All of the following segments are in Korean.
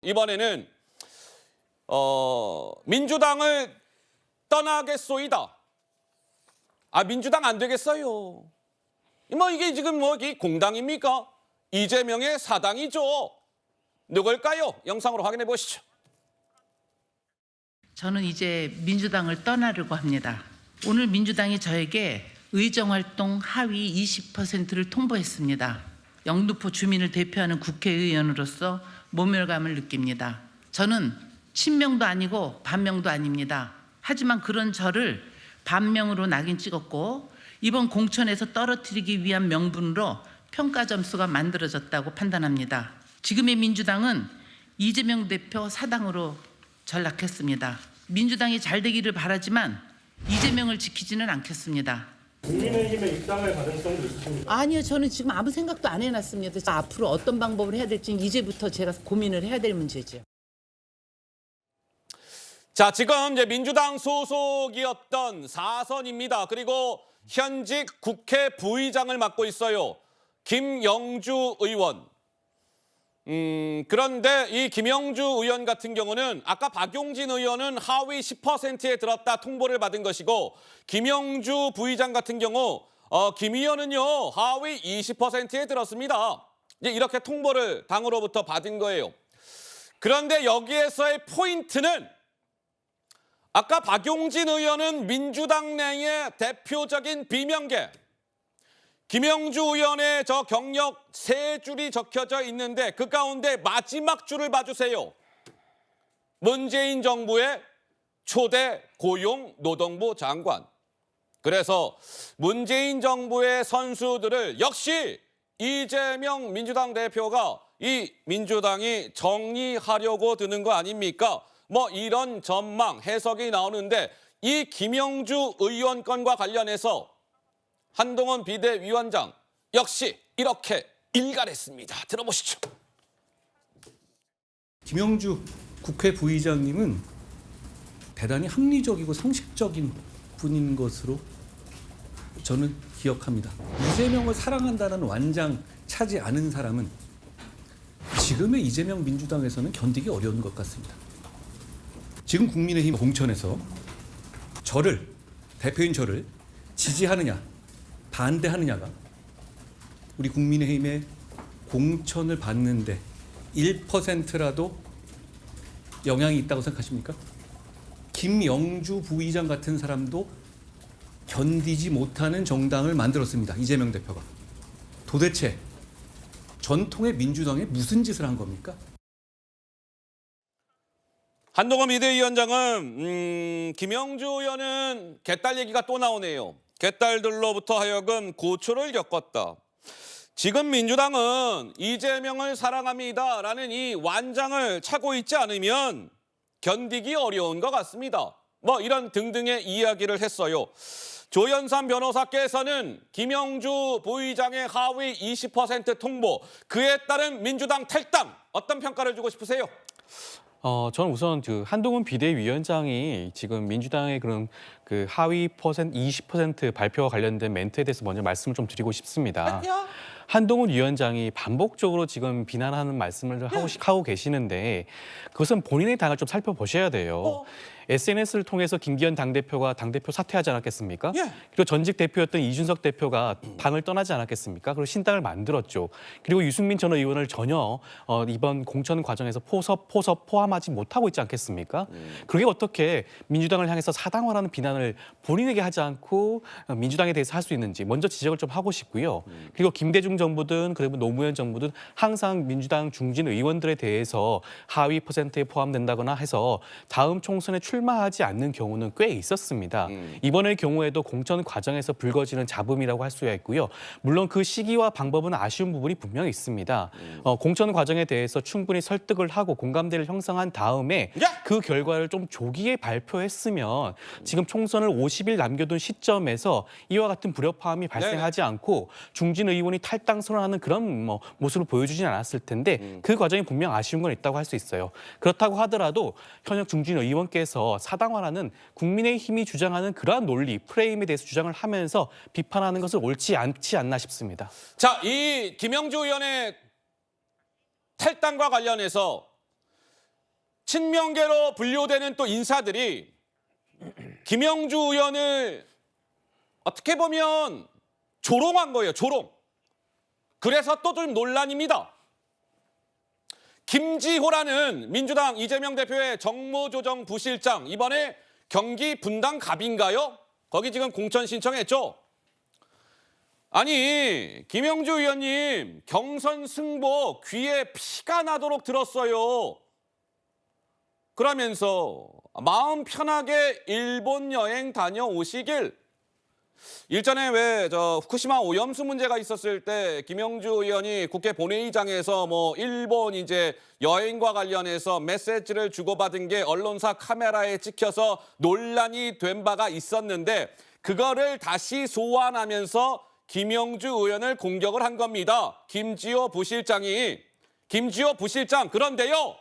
이번에는 민주당을 떠나겠소이다. 민주당 안 되겠어요. 이게 지금 이 공당입니까? 이재명의 사당이죠. 누굴까요? 영상으로 확인해 보시죠. 저는 이제 민주당을 떠나려고 합니다. 오늘 민주당이 저에게 의정활동 하위 20%를 통보했습니다. 영등포 주민을 대표하는 국회의원으로서 모멸감을 느낍니다. 저는 친명도 아니고 반명도 아닙니다. 하지만 그런 저를 반명으로 낙인 찍었고 이번 공천에서 떨어뜨리기 위한 명분으로 평가 점수가 만들어졌다고 판단합니다. 지금의 민주당은 이재명 대표 사당으로 전락했습니다. 민주당이 잘 되기를 바라지만 이재명을 지키지는 않겠습니다. 국민의힘의 입당할 가능성도 있습니다. 아니요, 저는 지금 아무 생각도 안 해놨습니다. 앞으로 어떤 방법을 해야 될지 이제부터 제가 고민을 해야 될 문제죠. 자, 지금 이제 민주당 소속이었던 4선입니다. 그리고 현직 국회 부의장을 맡고 있어요. 김영주 의원. 그런데 이 김영주 의원 같은 경우는 아까 박용진 의원은 하위 10%에 들었다 통보를 받은 것이고 김영주 부의장 같은 경우 김 의원은요 하위 20%에 들었습니다. 이제 이렇게 통보를 당으로부터 받은 거예요. 그런데 여기에서의 포인트는 아까 박용진 의원은 민주당 내의 대표적인 비명계, 김영주 의원의 저 경력 3줄이 적혀져 있는데 그 가운데 마지막 줄을 봐주세요. 문재인 정부의 초대 고용노동부 장관. 그래서 문재인 정부의 선수들을 역시 이재명 민주당 대표가 이 민주당이 정리하려고 드는 거 아닙니까? 이런 전망, 해석이 나오는데 이 김영주 의원 건과 관련해서 한동훈 비대위원장 역시 이렇게 일갈했습니다. 들어보시죠. 김영주 국회 부의장님은 대단히 합리적이고 상식적인 분인 것으로 저는 기억합니다. 이재명을 사랑한다는 완장 차지 않은 사람은 지금의 이재명 민주당에서는 견디기 어려운 것 같습니다. 지금 국민의힘 공천에서 대표인 저를 지지하느냐 반대하느냐가 우리 국민의힘의 공천을 받는데 1%라도 영향이 있다고 생각하십니까? 김영주 부의장 같은 사람도 견디지 못하는 정당을 만들었습니다. 이재명 대표가. 도대체 전통의 민주당에 무슨 짓을 한 겁니까? 한동훈 비대위원장은 김영주 의원은 개딸 얘기가 또 나오네요. 개딸들로부터 하여금 고초를 겪었다. 지금 민주당은 이재명을 사랑합니다라는 이 완장을 차고 있지 않으면 견디기 어려운 것 같습니다. 이런 등등의 이야기를 했어요. 조연산 변호사께서는 김영주 부의장의 하위 20% 통보, 그에 따른 민주당 탈당, 어떤 평가를 주고 싶으세요? 저는 우선 한동훈 비대위원장이 지금 민주당의 그런 하위 20% 발표와 관련된 멘트에 대해서 먼저 말씀을 좀 드리고 싶습니다. 한동훈 위원장이 반복적으로 지금 비난하는 말씀을 하고 계시는데 그것은 본인의 당을 좀 살펴보셔야 돼요. SNS를 통해서 김기현 당대표가 당대표 사퇴하지 않았겠습니까? 그리고 전직 대표였던 이준석 대표가 당을 떠나지 않았겠습니까? 그리고 신당을 만들었죠. 그리고 유승민 전 의원을 전혀 이번 공천 과정에서 포함하지 못하고 있지 않겠습니까? 그게 어떻게 민주당을 향해서 사당화라는 비난을 본인에게 하지 않고 민주당에 대해서 할 수 있는지 먼저 지적을 좀 하고 싶고요. 그리고 김대중 정부든 그리고 노무현 정부든 항상 민주당 중진 의원들에 대해서 하위 퍼센트에 포함된다거나 해서 다음 총선에 출마하지 않는 경우는 꽤 있었습니다. 이번의 경우에도 공천 과정에서 불거지는 잡음이라고 할 수가 있고요. 물론 그 시기와 방법은 아쉬운 부분이 분명히 있습니다. 공천 과정에 대해서 충분히 설득을 하고 공감대를 형성한 다음에 그 결과를 좀 조기에 발표했으면 지금 총선을 50일 남겨둔 시점에서 이와 같은 불협화음이 발생하지 않고 중진 의원이 탈당 선언하는 그런 모습을 보여주진 않았을 텐데 그 과정이 분명 아쉬운 건 있다고 할 수 있어요. 그렇다고 하더라도 현역 중진 의원께서 사당화라는 국민의힘이 주장하는 그러한 논리, 프레임에 대해서 주장을 하면서 비판하는 것은 옳지 않지 않나 싶습니다. 자, 이 김영주 의원의 탈당과 관련해서 친명계로 분류되는 또 인사들이 김영주 의원을 어떻게 보면 조롱한 거예요. 조롱. 그래서 또 좀 논란입니다. 김지호라는 민주당 이재명 대표의 정무조정 부실장, 이번에 경기 분당갑인가요? 거기 지금 공천 신청했죠? 아니, 김영주 의원님 경선 승복 귀에 피가 나도록 들었어요. 그러면서 마음 편하게 일본 여행 다녀오시길. 일전에 왜 후쿠시마 오염수 문제가 있었을 때 김영주 의원이 국회 본회의장에서 뭐 일본 이제 여행과 관련해서 메시지를 주고받은 게 언론사 카메라에 찍혀서 논란이 된 바가 있었는데 그거를 다시 소환하면서 김영주 의원을 공격을 한 겁니다. 김지호 부실장이. 김지호 부실장. 그런데요.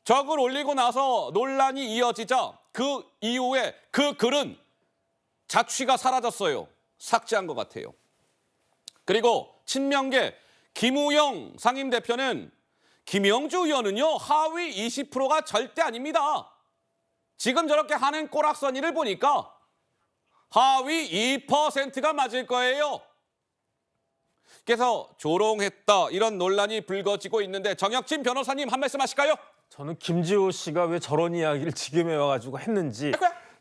적을 올리고 나서 논란이 이어지자 그 이후에 그 글은 자취가 사라졌어요. 삭제한 것 같아요. 그리고 친명계 김우영 상임대표는 김영주 의원은요 하위 20%가 절대 아닙니다. 지금 저렇게 하는 꼬락서니를 보니까 하위 2%가 맞을 거예요. 그래서 조롱했다 이런 논란이 불거지고 있는데 정혁진 변호사님 한 말씀 하실까요? 저는 김지호 씨가 왜 저런 이야기를 지금에 와가지고 했는지,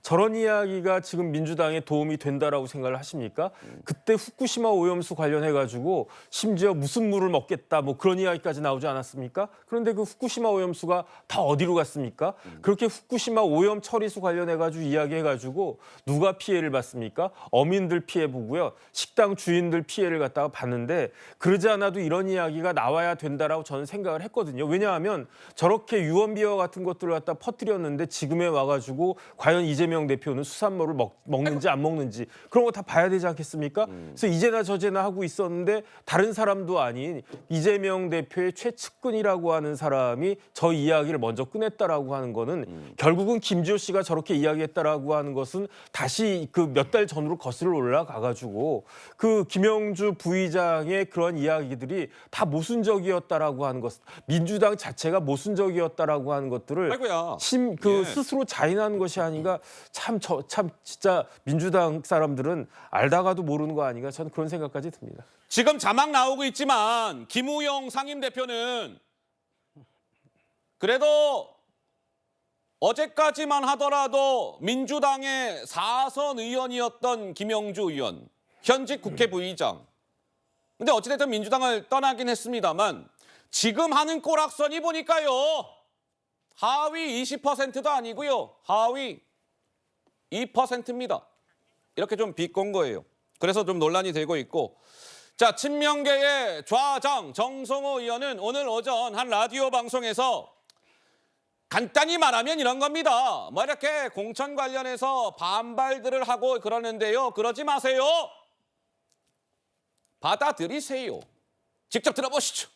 저런 이야기가 지금 민주당에 도움이 된다라고 생각을 하십니까? 그때 후쿠시마 오염수 관련해가지고 심지어 무슨 물을 먹겠다 뭐 그런 이야기까지 나오지 않았습니까? 그런데 그 후쿠시마 오염수가 다 어디로 갔습니까? 그렇게 후쿠시마 오염 처리수 관련해가지고 이야기해가지고 누가 피해를 봤습니까? 어민들 피해 보고요. 식당 주인들 피해를 갖다가 봤는데 그러지 않아도 이런 이야기가 나와야 된다라고 저는 생각을 했거든요. 왜냐하면 저렇게 유언비어 같은 것들을 갖다 퍼뜨렸는데 지금에 와가지고 과연 이재명 대표는 수산물을 먹는지 안 먹는지 그런 거 다 봐야 되지 않겠습니까? 그래서 이제나 저제나 하고 있었는데 다른 사람도 아닌 이재명 대표의 최측근이라고 하는 사람이 저 이야기를 먼저 꺼냈다라고 하는 거는 결국은 김지호 씨가 저렇게 이야기했다라고 하는 것은 다시 그 몇 달 전으로 거슬러 올라가가지고 그 김영주 부의장의 그런 이야기들이 다 모순적이었다라고 하는 것, 민주당 자체가 모순적이었다라고 하는 것들을 아이고야. 스스로 자인하는 것이 아닌가. 참 진짜 민주당 사람들은 알다가도 모르는 거 아닌가, 저는 그런 생각까지 듭니다. 지금 자막 나오고 있지만 김우영 상임대표는 그래도 어제까지만 하더라도 민주당의 4선 의원이었던 김영주 의원, 현직 국회 부의장. 근데 어찌됐든 민주당을 떠나긴 했습니다만 지금 하는 꼬락서니 보니까요. 하위 20%도 아니고요. 하위 2%입니다. 이렇게 좀 비꼰 거예요. 그래서 좀 논란이 되고 있고. 자, 친명계의 좌장 정성호 의원은 오늘 오전 한 라디오 방송에서 간단히 말하면 이런 겁니다. 뭐 이렇게 공천 관련해서 반발들을 하고 그러는데요. 그러지 마세요. 받아들이세요. 직접 들어보시죠.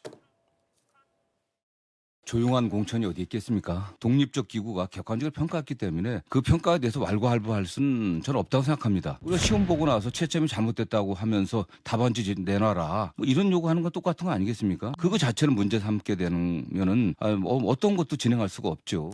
조용한 공천이 어디 있겠습니까? 독립적 기구가 객관적으로 평가했기 때문에 그 평가에 대해서 왈가왈부할 수는 저는 없다고 생각합니다. 우리가 시험 보고 나서 채점이 잘못됐다고 하면서 답안지 내놔라, 뭐 이런 요구하는 건 똑같은 거 아니겠습니까? 그거 자체를 문제 삼게 되면은 어떤 것도 진행할 수가 없죠.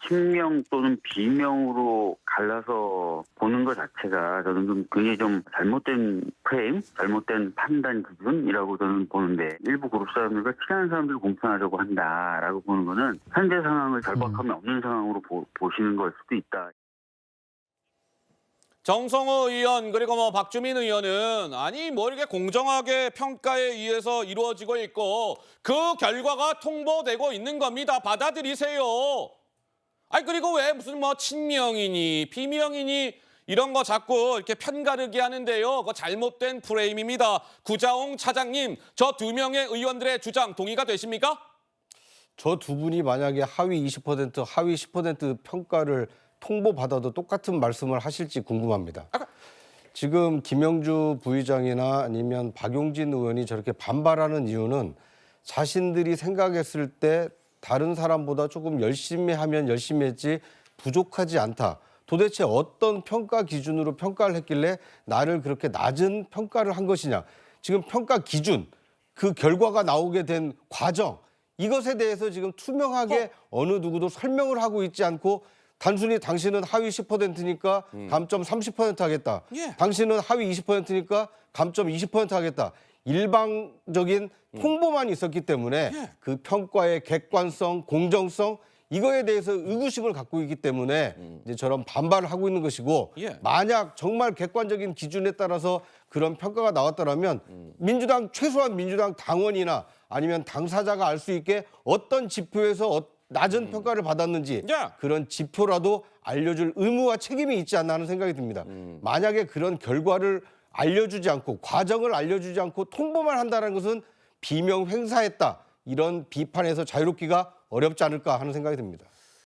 친명 또는 비명으로 갈라서 보는 것 자체가 저는 좀 굉장히 좀 잘못된 프레임, 잘못된 판단 기준이라고 저는 보는데, 일부 그룹 사람들과 친한 사람들을 공천하려고 한다라고 보는 거는 현재 상황을 절박함이 없는 상황으로 보시는 걸 수도 있다. 정성호 의원 그리고 뭐 박주민 의원은 아니 뭐 이렇게 공정하게 평가에 의해서 이루어지고 있고 그 결과가 통보되고 있는 겁니다. 받아들이세요. 아니 그리고 왜 무슨 뭐 친명이니 비명이니 이런 거 자꾸 이렇게 편가르기 하는데요. 그거 잘못된 프레임입니다. 구자홍 차장님, 저 두 명의 의원들의 주장 동의가 되십니까? 저 두 분이 만약에 하위 20%, 하위 10% 평가를 통보받아도 똑같은 말씀을 하실지 궁금합니다. 지금 김영주 부의장이나 아니면 박용진 의원이 저렇게 반발하는 이유는 자신들이 생각했을 때 다른 사람보다 조금 열심히 하면 열심히 했지 부족하지 않다. 도대체 어떤 평가 기준으로 평가를 했길래 나를 그렇게 낮은 평가를 한 것이냐. 지금 평가 기준, 그 결과가 나오게 된 과정, 이것에 대해서 지금 투명하게 어느 누구도 설명을 하고 있지 않고 단순히 당신은 하위 10%니까 감점 30% 하겠다. 예. 당신은 하위 20%니까 감점 20% 하겠다. 일방적인 홍보만 있었기 때문에 예. 그 평가의 객관성, 공정성 이거에 대해서 의구심을 갖고 있기 때문에 이제 저런 반발을 하고 있는 것이고 예. 만약 정말 객관적인 기준에 따라서 그런 평가가 나왔더라면 민주당 최소한 민주당 당원이나 아니면 당사자가 알 수 있게 어떤 지표에서 낮은 평가를 받았는지 야. 그런 지표라도 알려줄 의무와 책임이 있지 않나 하는 생각이 듭니다. 만약에 그런 결과를 알려주지 않고 과정을 알려주지 않고 통보만 한다는 것은 비명 행사했다. 이런 비판에서 자유롭기가 어렵지 않을까 하는 생각이 듭니다.